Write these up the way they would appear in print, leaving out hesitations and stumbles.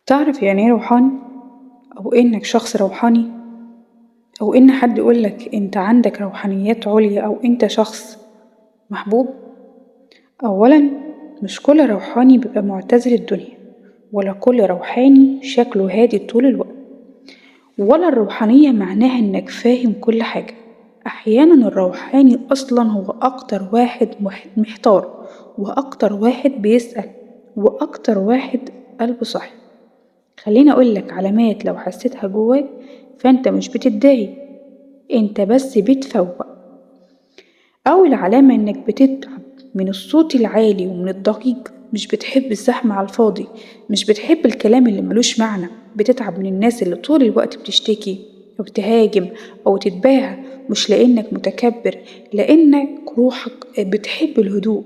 تعرف يعني ايه روحاني؟ أو إنك شخص روحاني؟ أو إن حد يقولك أنت عندك روحانيات عليا أو أنت شخص محبوب؟ أولا، مش كل روحاني بيبقى معتزل الدنيا، ولا كل روحاني شكله هادي طول الوقت، ولا الروحانية معناها إنك فاهم كل حاجة. أحيانا الروحاني أصلا هو أكتر واحد محتار، وأكتر واحد بيسأل، وأكتر واحد قلبه صحي. خليني أقولك علامات لو حسيتها جواك فأنت مش بتدعي، أنت بس بتفوق. أول علامة إنك بتتعب من الصوت العالي ومن الضجيج، مش بتحب الزحمة على الفاضي، مش بتحب الكلام اللي ملوش معنى. بتتعب من الناس اللي طول الوقت بتشتكي أو تهاجم أو تتباهى، مش لأنك متكبر، لأنك روحك بتحب الهدوء،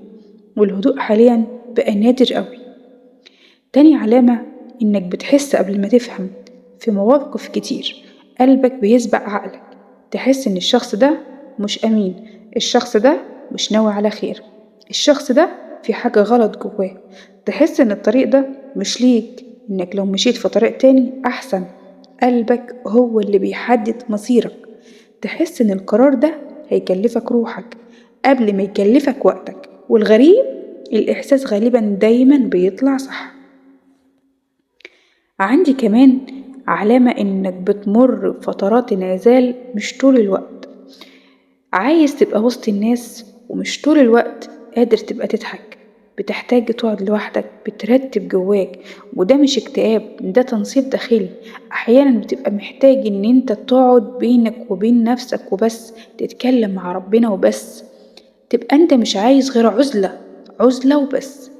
والهدوء حاليا بقى نادر أوي. تاني علامة إنك بتحس قبل ما تفهم. في مواقف كتير قلبك بيسبق عقلك، تحس إن الشخص ده مش أمين، الشخص ده مش ناوي على خير، الشخص ده في حاجة غلط جواه. تحس إن الطريق ده مش ليك، إنك لو مشيت في طريق تاني أحسن. قلبك هو اللي بيحدد مصيرك. تحس إن القرار ده هيكلفك روحك قبل ما يكلفك وقتك، والغريب الإحساس غالبا دايما بيطلع صح. عندي كمان علامة إنك بتمر بفترات انعزال مش طول الوقت، عايز تبقى وسط الناس ومش طول الوقت قادر تبقى تضحك، بتحتاج تقعد لوحدك، بترتب جواك. وده مش اكتئاب، ده تنصيب داخلي. أحيانا بتبقى محتاج إن انت تقعد بينك وبين نفسك وبس، تتكلم مع ربنا وبس، تبقى انت مش عايز غير عزلة، عزلة وبس.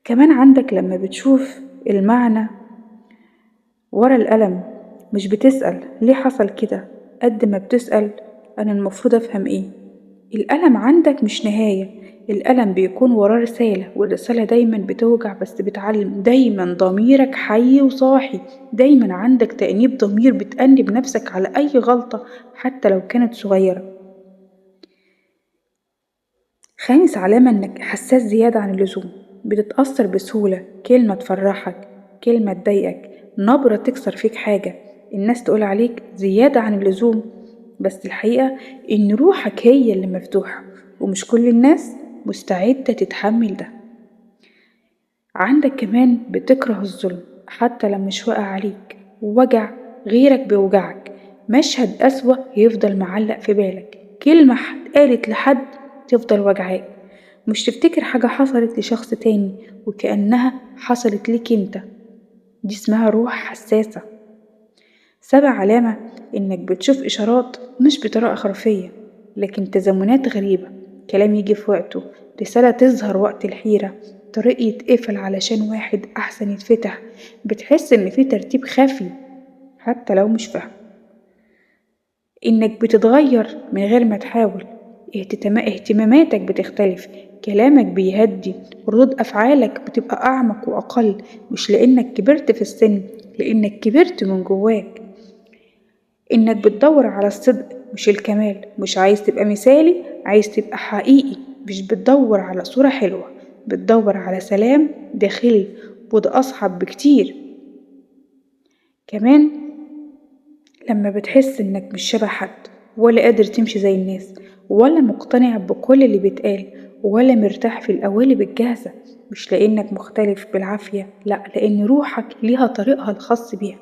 كمان عندك لما بتشوف المعنى ورا الألم، مش بتسأل ليه حصل كده قد ما بتسأل أنا المفروض أفهم إيه. الألم عندك مش نهاية، الألم بيكون وراه رسالة، والرسالة دايما بتوجع بس بتعلم. دايما ضميرك حي وصاحي، دايما عندك تأنيب ضمير، بتأنب نفسك على أي غلطة حتى لو كانت صغيرة. خامس علامة إنك حساس زيادة عن اللزوم، بتتأثر بسهولة، كلمة تفرحك، كلمة تضايقك، نبرة تكسر فيك حاجة، الناس تقول عليك زيادة عن اللزوم. بس الحقيقة إن روحك هي اللي مفتوحة، ومش كل الناس مستعدة تتحمل ده. عندك كمان بتكره الظلم حتى لما مش واقع عليك، ووجع غيرك بيوجعك، مشهد أسوأ يفضل معلق في بالك، كلمة اتقالت لحد تفضل وجعاك، مش تفتكر حاجة حصلت لشخص تاني وكأنها حصلت ليك انت. دي اسمها روح حساسة. سابع علامة إنك بتشوف إشارات مش بطريقة خرافية، لكن تزامنات غريبة، كلام يجي في وقته، رسالة تظهر وقت الحيرة، طريق يتقفل علشان واحد أحسن يتفتح. بتحس إن في ترتيب خفي حتى لو مش فاهم، إنك بتتغير من غير ما تحاول، اهتماماتك بتختلف، كلامك بيهدي، ردود أفعالك بتبقى أعمق وأقل، مش لأنك كبرت في السن، لأنك كبرت من جواك. إنك بتدور على الصدق مش الكمال، مش عايز تبقى مثالي، عايز تبقى حقيقي، مش بتدور على صورة حلوة، بتدور على سلام داخلي، وده أصعب بكتير. كمان لما بتحس إنك مش شبه حد، ولا قادر تمشي زي الناس، ولا مقتنع بكل اللي بيتقال، ولا مرتاح في القوالب الجاهزة، مش لأنك مختلف بالعافية، لأ، لأن روحك ليها طريقها الخاص بيها.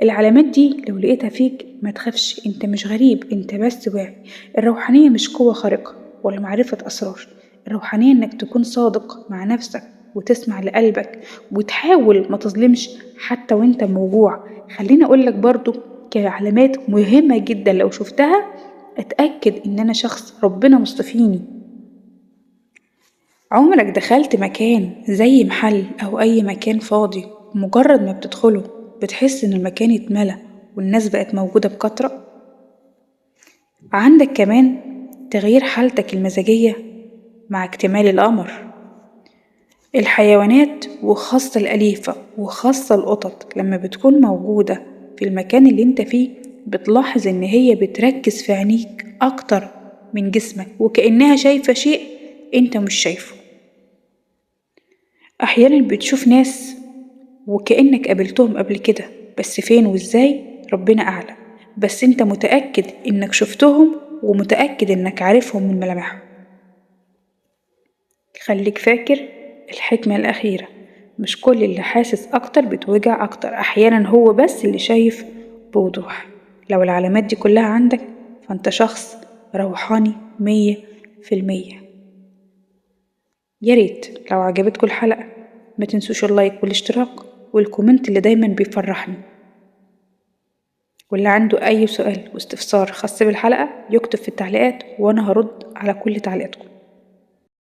العلامات دي لو لقيتها فيك ما تخافش، انت مش غريب، انت بس واعي. الروحانية مش قوة خارقة ولا معرفة أسرار، الروحانية انك تكون صادق مع نفسك وتسمع لقلبك وتحاول ما تظلمش حتى وانت موجوع. خليني اقولك برضو كعلامات مهمة جدا لو شفتها اتأكد ان انا شخص ربنا مصطفيني. عمرك دخلت مكان زي محل أو أي مكان فاضي، مجرد ما بتدخله بتحس إن المكان اتملى والناس بقت موجودة بكترة؟ عندك كمان تغيير حالتك المزاجية مع اكتمال القمر. الحيوانات وخاصة الأليفة وخاصة القطط لما بتكون موجودة في المكان اللي انت فيه، بتلاحظ إن هي بتركز في عينيك أكتر من جسمك، وكأنها شايفة شيء انت مش شايفه. أحيانا بتشوف ناس وكأنك قابلتهم قبل كده، بس فين وازاي ربنا أعلم، بس انت متأكد انك شفتهم ومتأكد انك عارفهم من ملامحهم. خليك فاكر الحكمة الأخيرة، مش كل اللي حاسس أكتر بتوجع أكتر، أحيانا هو بس اللي شايف بوضوح. لو العلامات دي كلها عندك فأنت شخص روحاني 100%. ياريت لو عجبتكوا الحلقة ما تنسوش اللايك والاشتراك والكومنت اللي دايما بيفرحني، واللي عنده أي سؤال واستفسار خاص بالحلقة يكتب في التعليقات وأنا هرد على كل تعليقاتكم.